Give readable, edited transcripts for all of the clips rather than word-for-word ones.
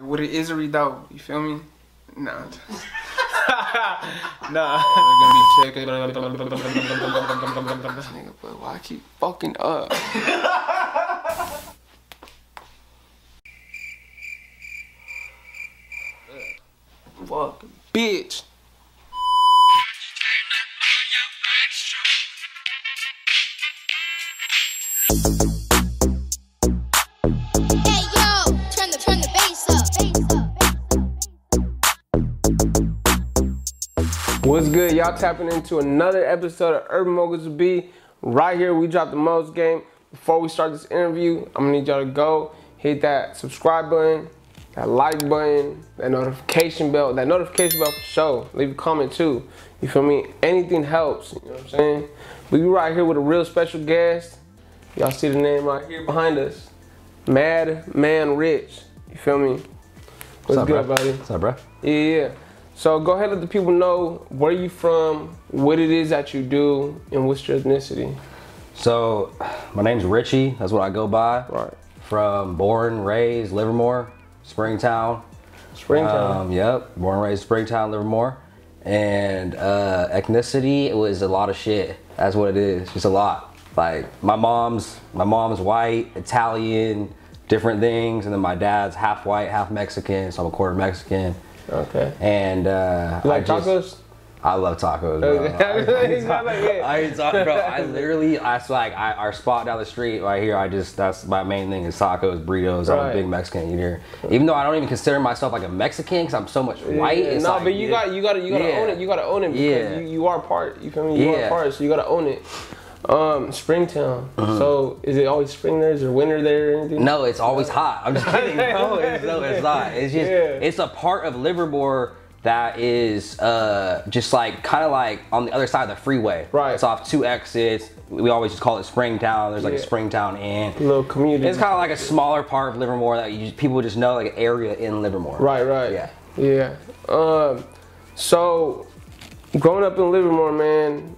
With an Isery though, you feel me? Nah. Nah. They're gonna be checking. Nigga, but why I keep fucking up? Fuck, bitch. What's good? Y'all tapping into another episode of Urban Moguls B. Right here, we dropped the most game. Before we start this interview, I'm gonna need y'all to go hit that subscribe button, that like button, that notification bell for sure. Leave a comment too. You feel me? Anything helps, you know what I'm saying? We right here with a real special guest. Y'all see the name right here behind us. MadManRich. You feel me? What's good, buddy? What's up, bro? Yeah. So go ahead and let the people know where you from, what it is that you do, and what's your ethnicity. So, my name's Richie. That's what I go by. Right. Born, raised, Livermore, Springtown. Springtown. Yep. Born, raised, Springtown, Livermore. And ethnicity, it was a lot of shit. That's what it is. Just a lot. Like my mom's white, Italian, different things, and then my dad's half white, half Mexican. So I'm a quarter Mexican. Okay. And you like tacos? I love tacos, bro. I eat tacos, bro. I literally, our spot down the street right here, that's my main thing is tacos, burritos. I'm a big Mexican eater. Even though I don't even consider myself like a Mexican because I'm so much white. Yeah, no, like, but you gotta own it. You gotta own it because you are part. You feel me? You are part, so you gotta own it. Springtown. So is it always spring there? Is there winter there or anything? No, it's always hot. I'm just kidding, bro. It's not. It's just it's a part of Livermore that is just like kind of like on the other side of the freeway. Right. It's off 2 exits. We always just call it Springtown. There's like a Springtown Inn. Little community. It's kind of like a smaller part of Livermore that people just know, like an area in Livermore. Right. Yeah. So growing up in Livermore, man,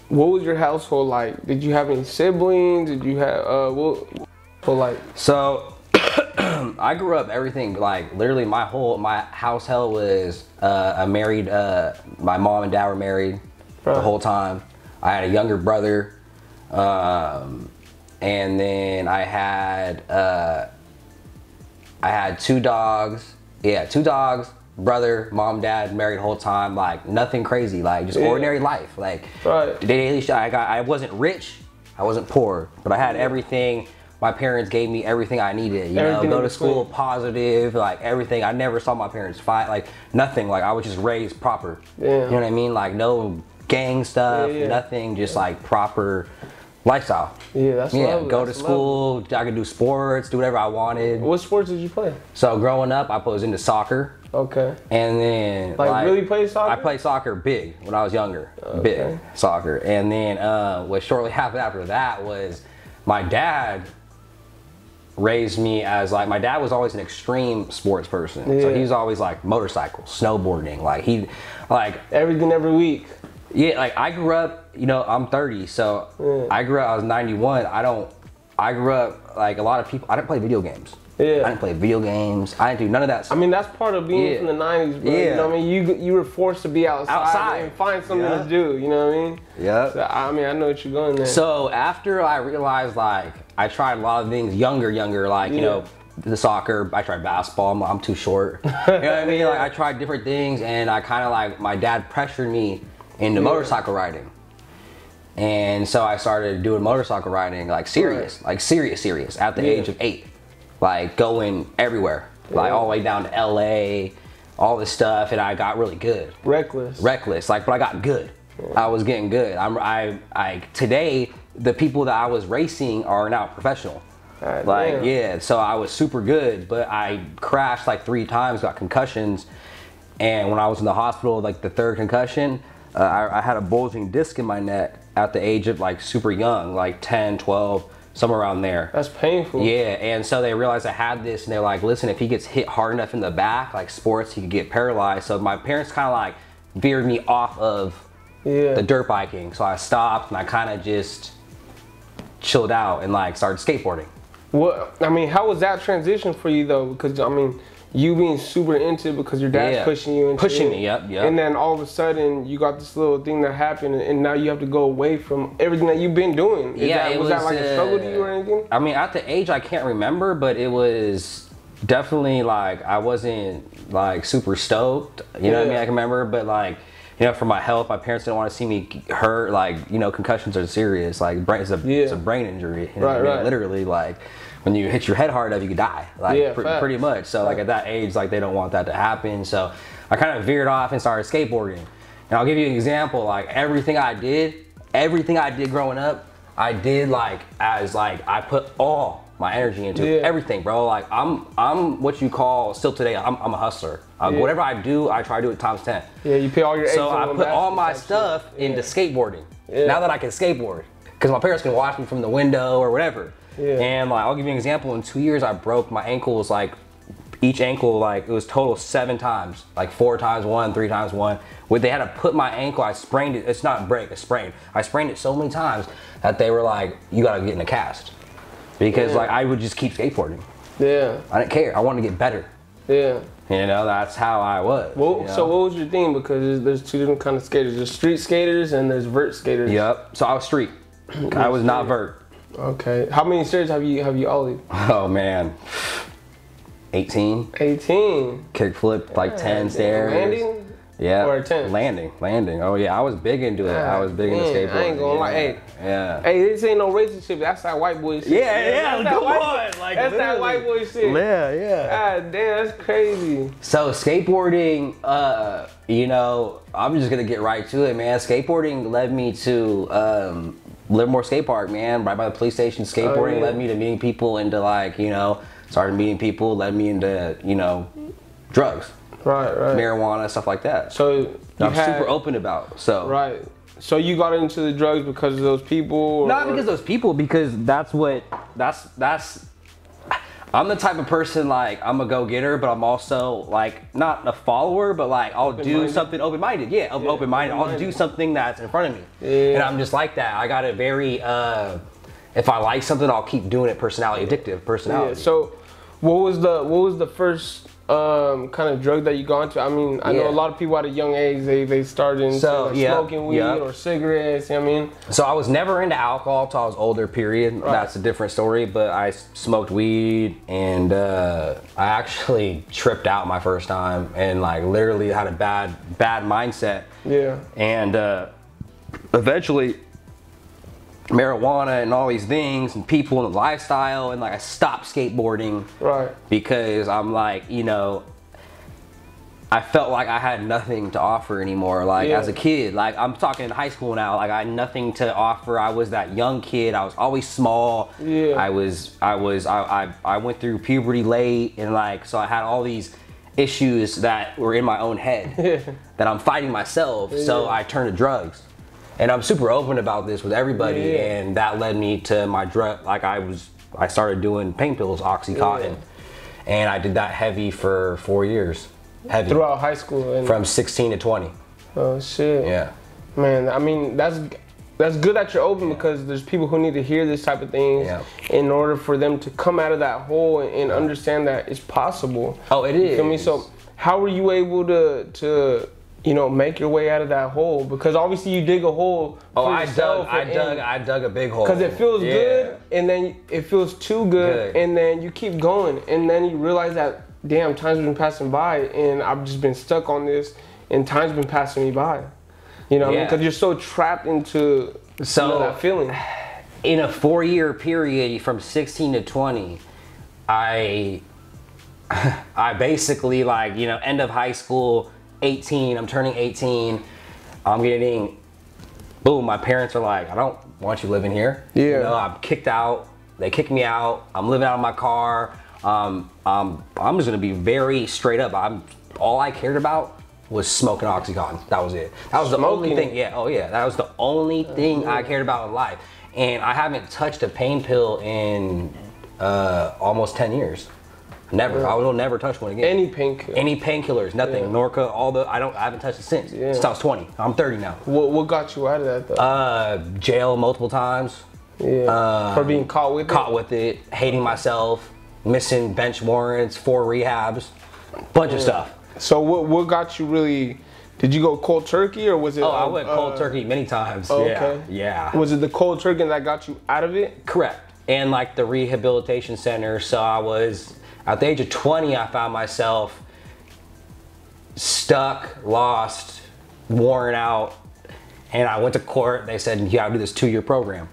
what was your household like? Did you have any siblings? Did you have So I grew up everything like literally my household was married. My mom and dad were married the whole time. I had a younger brother, and then I had 2 dogs. Yeah, 2 dogs. Brother, mom, dad, married the whole time, like nothing crazy, like just ordinary life. Like daily, I wasn't rich, I wasn't poor, but I had everything. My parents gave me everything I needed. You know, go to school, positive, like everything. I never saw my parents fight, like nothing. Like I was just raised proper. You know what I mean? Like no gang stuff, nothing, just like proper lifestyle. Yeah, that's lovely. Go to school, I could do sports, do whatever I wanted. What sports did you play? So growing up, I was into soccer. Okay. And then like really play soccer? I played soccer big when I was younger. Big soccer. And then what shortly happened after that was my dad raised me as like, my dad was always an extreme sports person. So he was always like motorcycles, snowboarding, like he like everything every week. Yeah, like I grew up, you know, I'm 30, so I grew up, I was 91. I grew up like a lot of people, I didn't play video games. I didn't play video games. I didn't do none of that stuff. I mean, that's part of being from the 90s, bro. You know what I mean? You were forced to be outside and find something to do, you know what I mean? Yeah. So, I mean, I know what you're going there. So after I realized, like, I tried a lot of things younger, like, you know, the soccer, I tried basketball, I'm too short. You know what I mean? Like, I tried different things, and I kind of like, my dad pressured me into motorcycle riding. And so I started doing motorcycle riding, like serious, at the age of 8. Like going everywhere, like all the way down to LA, all this stuff, and I got really good. Reckless, like, but I got good. I was getting good. Today, the people that I was racing are now professional. So I was super good, but I crashed like 3 times, got concussions, and when I was in the hospital, like the 3rd concussion, I had a bulging disc in my neck at the age of like super young, like 10, 12. Somewhere around there. That's painful. Yeah, and so they realized I had this, and they're like, listen, if he gets hit hard enough in the back, like sports, he could get paralyzed. So my parents kind of like veered me off of the dirt biking. So I stopped, and I kind of just chilled out and like started skateboarding. Well, I mean, how was that transition for you though? Because I mean, you being super into it because your dad's pushing you into me, yep. And then all of a sudden you got this little thing that happened, and now you have to go away from everything that you've been doing. Was that like a struggle to you or anything? I mean, at the age I can't remember, but it was definitely like I wasn't like super stoked. You know what I mean? I can remember, but like, you know, for my health, my parents didn't want to see me hurt. Like, you know, concussions are serious. Like, it's a brain injury. You know what I mean? Literally, like, when you hit your head hard enough, you could die. Like, pretty much. So, like, at that age, like, they don't want that to happen. So, I kind of veered off and started skateboarding. And I'll give you an example. Like, everything I did growing up, I did, like, as, like, I put all my energy into everything, bro. Like, I'm what you call, still today, I'm a hustler. Whatever I do, I try to do it times 10. Yeah, you pay all your eggs. So I put all my stuff into skateboarding. Now that I can skateboard, because my parents can watch me from the window or whatever. And like, I'll give you an example. In 2 years, I broke my ankles, like each ankle, like it was total 7 times, like 4 times 1, 3 times 1. When they had to put my ankle, I sprained it. It's not break, it's sprained. I sprained it so many times that they were like, you gotta get in a cast. Because like I would just keep skateboarding. I didn't care. I wanted to get better. You know, that's how I was. Well, you know? So what was your thing? Because there's 2 different kind of skaters. There's street skaters and there's vert skaters. Yep. So I was street. I was not vert. Okay. How many stairs have you ollied? Oh man. 18. 18. Kickflip like 10 stairs. Landing? Yeah. Or 10? Landing. Oh yeah, I was big into it. I was big into skateboarding. I ain't gonna lie. Hey. Hey, this ain't no relationship. That's that white boy shit. That's that white boy shit. God damn, that's crazy. So skateboarding, you know, I'm just gonna get right to it, man. Skateboarding led me to Livermore Skate Park, man, right by the police station. Skateboarding led me to meeting people, into like, you know, started meeting people, led me into, you know, drugs. Marijuana, stuff like that. So I'm super open about. So So you got into the drugs because of those people? Not because of those people, because that's I'm the type of person, like, I'm a go-getter, but I'm also like not a follower, but like I'll do something open-minded. Open-minded. I'll do something that's in front of me. And I'm just like that. I got a very if I like something, I'll keep doing it. Addictive personality. So what was the first kind of drug that you got into? I mean, I know a lot of people at a young age, they started into smoking weed or cigarettes, you know what I mean? So I was never into alcohol until I was older, period. That's a different story, but I smoked weed, and I actually tripped out my first time and like literally had a bad mindset. And eventually marijuana and all these things and people and the lifestyle, and like I stopped skateboarding because I'm like, you know, I felt like I had nothing to offer anymore. Like as a kid, like I'm talking in high school now, like I had nothing to offer. I was that young kid. I was always small. I went through puberty late, and like, so I had all these issues that were in my own head that I'm fighting myself. So I turned to drugs. And I'm super open about this with everybody, and that led me to my drug. Like I started doing pain pills, Oxycontin, and I did that heavy for 4 years. Heavy. Throughout high school? And from 16 to 20. Oh shit. Yeah. Man, I mean, that's good that you're open, because there's people who need to hear this type of things in order for them to come out of that hole and understand that it's possible. Oh, it is. You feel me? So how were you able to you know, make your way out of that hole? Because obviously you dig a hole for yourself. I dug a big hole. Because it feels good, and then it feels too good, and then you keep going, and then you realize that, damn, time's been passing by, and I've just been stuck on this, and time's been passing me by. You know what I mean? Because you're so trapped into that feeling. In a 4-year period from 16 to 20, I basically, like, you know, end of high school, 18, I'm turning 18, I'm getting, boom, my parents are like, I don't want you living here. You know, I'm kicked out, they kicked me out, I'm living out of my car. I'm just gonna be very straight up. All I cared about was smoking Oxycontin. That was it. That was the only thing, that was the only thing I cared about in life. And I haven't touched a pain pill in almost 10 years. Never. I will never touch one again. Any painkiller? Any painkillers? Nothing. Norca. I haven't touched it since. Since I was 20. I'm 30 now. What got you out of that though? Jail multiple times. For being caught with it. Hating myself. Missing bench warrants. 4 rehabs. bunch of stuff. So what got you really? Did you go cold turkey or was it? Oh, I went cold turkey many times. Oh, yeah, okay. yeah. Was it the cold turkey that got you out of it? Correct. And like the rehabilitation center. So I was at the age of 20. I found myself stuck, lost, worn out, and I went to court. They said you gotta do this 2-year program,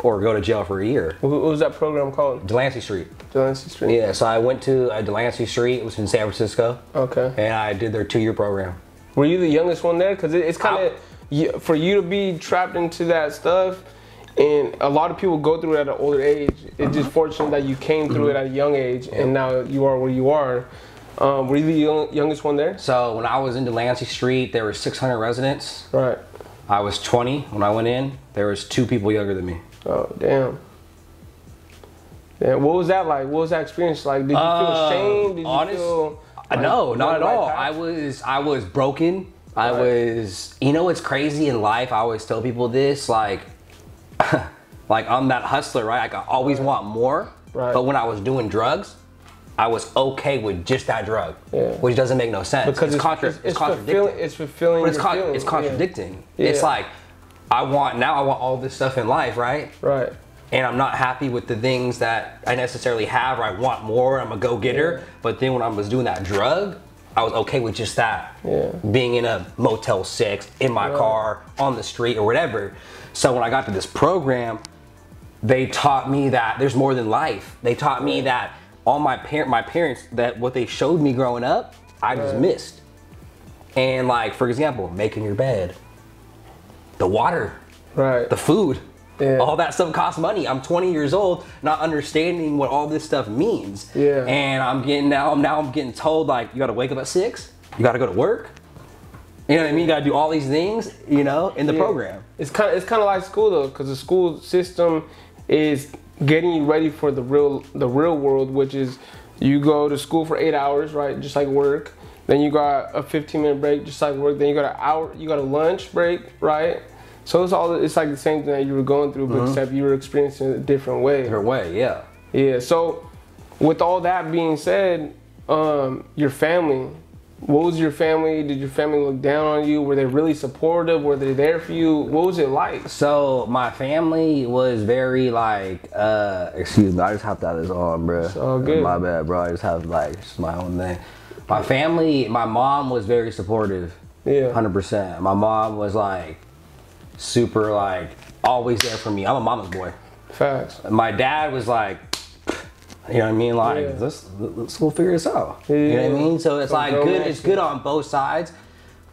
or go to jail for a year. What was that program called? Delancey Street. Delancey Street. Yeah. So I went to Delancey Street. It was in San Francisco. Okay. And I did their 2-year program. Were you the youngest one there? Because it's kind of, for you to be trapped into that stuff, and a lot of people go through it at an older age. It's just fortunate that you came through it at a young age, and now you are where you are. Were you the youngest one there? So when I was in Delancey Street, there were 600 residents. Right. I was 20 when I went in. There was 2 people younger than me. Oh, damn. Damn, what was that like? What was that experience like? Did you feel ashamed? Did you feel... Like, no, not at all. Path? I was broken. I was, you know what's crazy in life? I always tell people this, like I'm that hustler, right? Like I always want more. Right. But when I was doing drugs, I was okay with just that drug, yeah. Which doesn't make no sense. Because it's contradicting. It's fulfilling. But it's contradicting. Yeah. It's like I want all this stuff in life, right? Right. And I'm not happy with the things that I necessarily have, or I want more, I'm a go-getter. Yeah. But then when I was doing that drug, I was okay with just that. Yeah. Being in a Motel 6, in my car, on the street, or whatever. So when I got to this program, they taught me that there's more than life. They taught me that all my parents, that what they showed me growing up, I just missed. And like, for example, making your bed, the water, the food. Yeah. All that stuff costs money. I'm 20 years old, not understanding what all this stuff means. Yeah. And I'm getting told, like, you gotta wake up at 6, you gotta go to work. You know what I mean? You gotta do all these things, you know, in the program. It's kind of like school though, because the school system is getting you ready for the real world, which is you go to school for 8 hours, right? Just like work. Then you got a 15-minute break, just like work. Then you got an hour, you got a lunch break, right? So it's like the same thing that you were going through, but except you were experiencing it a different way. Different way, yeah. Yeah, so with all that being said, your family, what was your family? Did your family look down on you? Were they really supportive? Were they there for you? What was it like? So my family was very like, excuse me, I just hopped out of this arm, bro. It's all good. My bad, bro. I just have like, it's my own thing. My family, my mom was very supportive. Yeah. 100%. My mom was like, super like always there for me. I'm a mama's boy. Facts. My dad was like, you know what I mean? Like, let's go figure this out. Yeah. You know what I mean? So it's like good. It's good on both sides.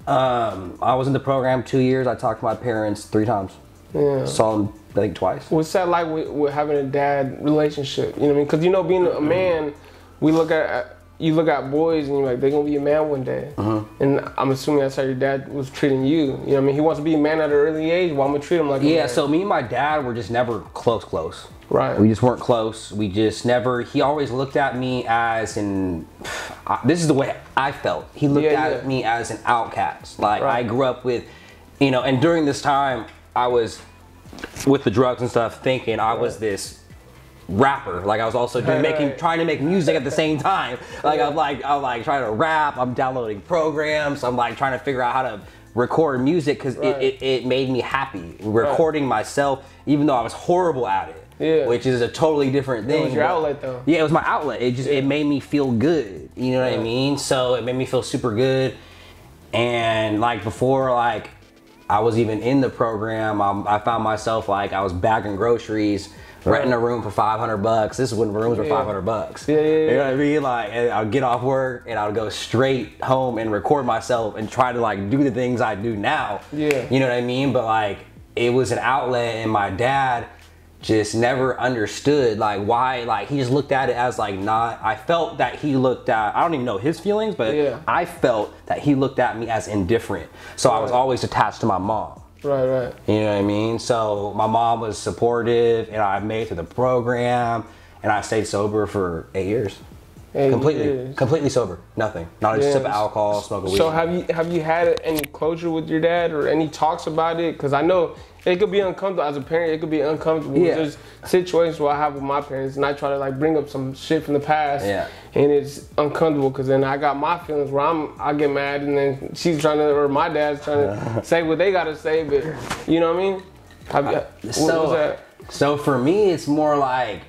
I was in the program 2 years. I talked to my parents 3 times. Yeah. Saw them I think twice. What's that like with having a dad relationship? You know what I mean? Because you know, being a man, you look at boys and you're like, they're gonna be a man one day. And I'm assuming that's how your dad was treating you. You know what I mean? He wants to be a man at an early age. Well, I'm gonna treat him like a man. So me and my dad were just never close. Right. We just weren't close. We just never, he always looked at me as this is the way I felt. He looked at me as an outcast. Like I grew up with, you know, and during this time I was with the drugs and stuff thinking I was this rapper. Like I was also trying to make music at the same time. Like I'm like trying to rap. I'm downloading programs. I'm like trying to figure out how to record music because it made me happy. Recording myself, even though I was horrible at it. Yeah. Which is a totally different thing. It was your outlet though. Yeah, it was my outlet. It made me feel good. You know what I mean? So it made me feel super good. And like before, like I was even in the program, I found myself like I was bagging groceries, renting a room for $500. This is when rooms were $500. Yeah. You know what I mean? Like, and I'd get off work and I would go straight home and record myself and try to like do the things I do now. Yeah. You know what I mean? But like, it was an outlet, and my dad just never understood like why. Like he just looked at it as like not. I felt that he looked at. I don't even know his feelings, but I felt that he looked at me as indifferent. So I was always attached to my mom. Right. You know what I mean? So my mom was supportive, and I made it through the program, and I stayed sober for 8 years. Completely sober. Nothing. Not a sip of alcohol, smoke a weed. So have you had any closure with your dad or any talks about it? Because I know it could be uncomfortable as a parent. It could be uncomfortable. Yeah. There's situations where I have with my parents, and I try to like bring up some shit from the past, Yeah. and it's uncomfortable because then I got my feelings where I get mad, and then she's trying to, or my dad's trying to say what they gotta say, but you know what I mean? What was that? So for me, it's more like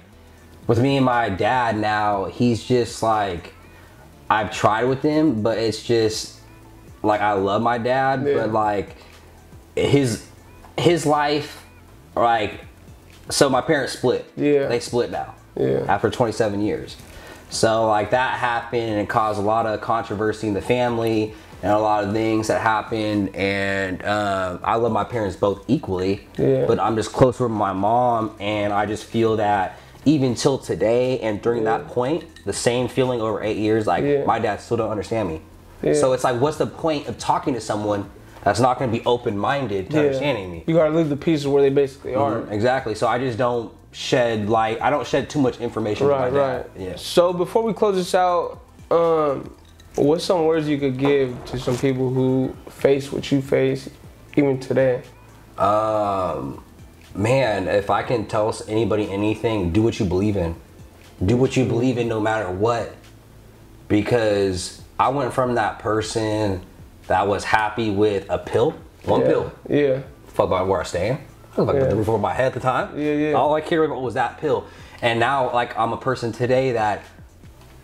with me and my dad now. He's just like, I've tried with him, but it's just like I love my dad, but like his life, like, so my parents split. Yeah. They split now. Yeah. After 27 years. So like that happened and it caused a lot of controversy in the family and a lot of things that happened. And I love my parents both equally, but I'm just closer with my mom, and I just feel that even till today and during that point, the same feeling over 8 years, like my dad still don't understand me. So it's like, what's the point of talking to someone that's not going to be open-minded to understanding me? You gotta leave the pieces where they basically are. Exactly. So I just don't shed light. I don't shed too much information. Right, right. Yeah. So before we close this out, what's some words you could give to some people who face what you face even today? Man, if I can tell anybody anything, do what you believe in. Do what you believe in no matter what. Because I went from that person that was happy with a pill, one pill. Yeah. Fuck about where I stand. I was like the roof over my head at the time. All I cared about was that pill. And now, like, I'm a person today that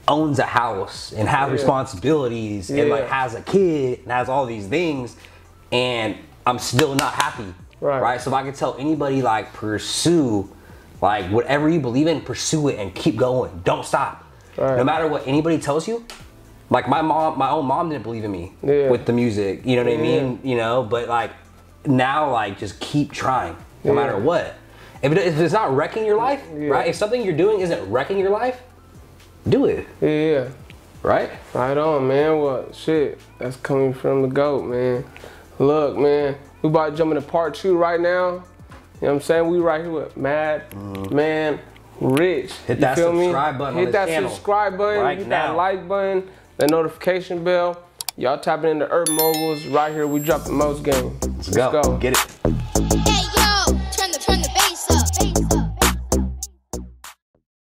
owns a house and has responsibilities and like has a kid and has all these things, and I'm still not happy. Right. So if I could tell anybody, like, pursue, like, whatever you believe in, pursue it and keep going. Don't stop. No matter what anybody tells you. Like my own mom didn't believe in me with the music. You know what I mean? You know, but like now, like, just keep trying no matter what. If it's not wrecking your life, right? If something you're doing isn't wrecking your life, do it. Yeah. Right? Right on, man. Well, shit, that's coming from the GOAT, man. Look, man, we about to jump into part 2 right now. You know what I'm saying? We right here with MadManRich. Hit that subscribe button. Hit that subscribe button. Hit that like button. That notification bell. Y'all tapping into Urban Moguls. Right here, we drop the most game. Let's go. Get it.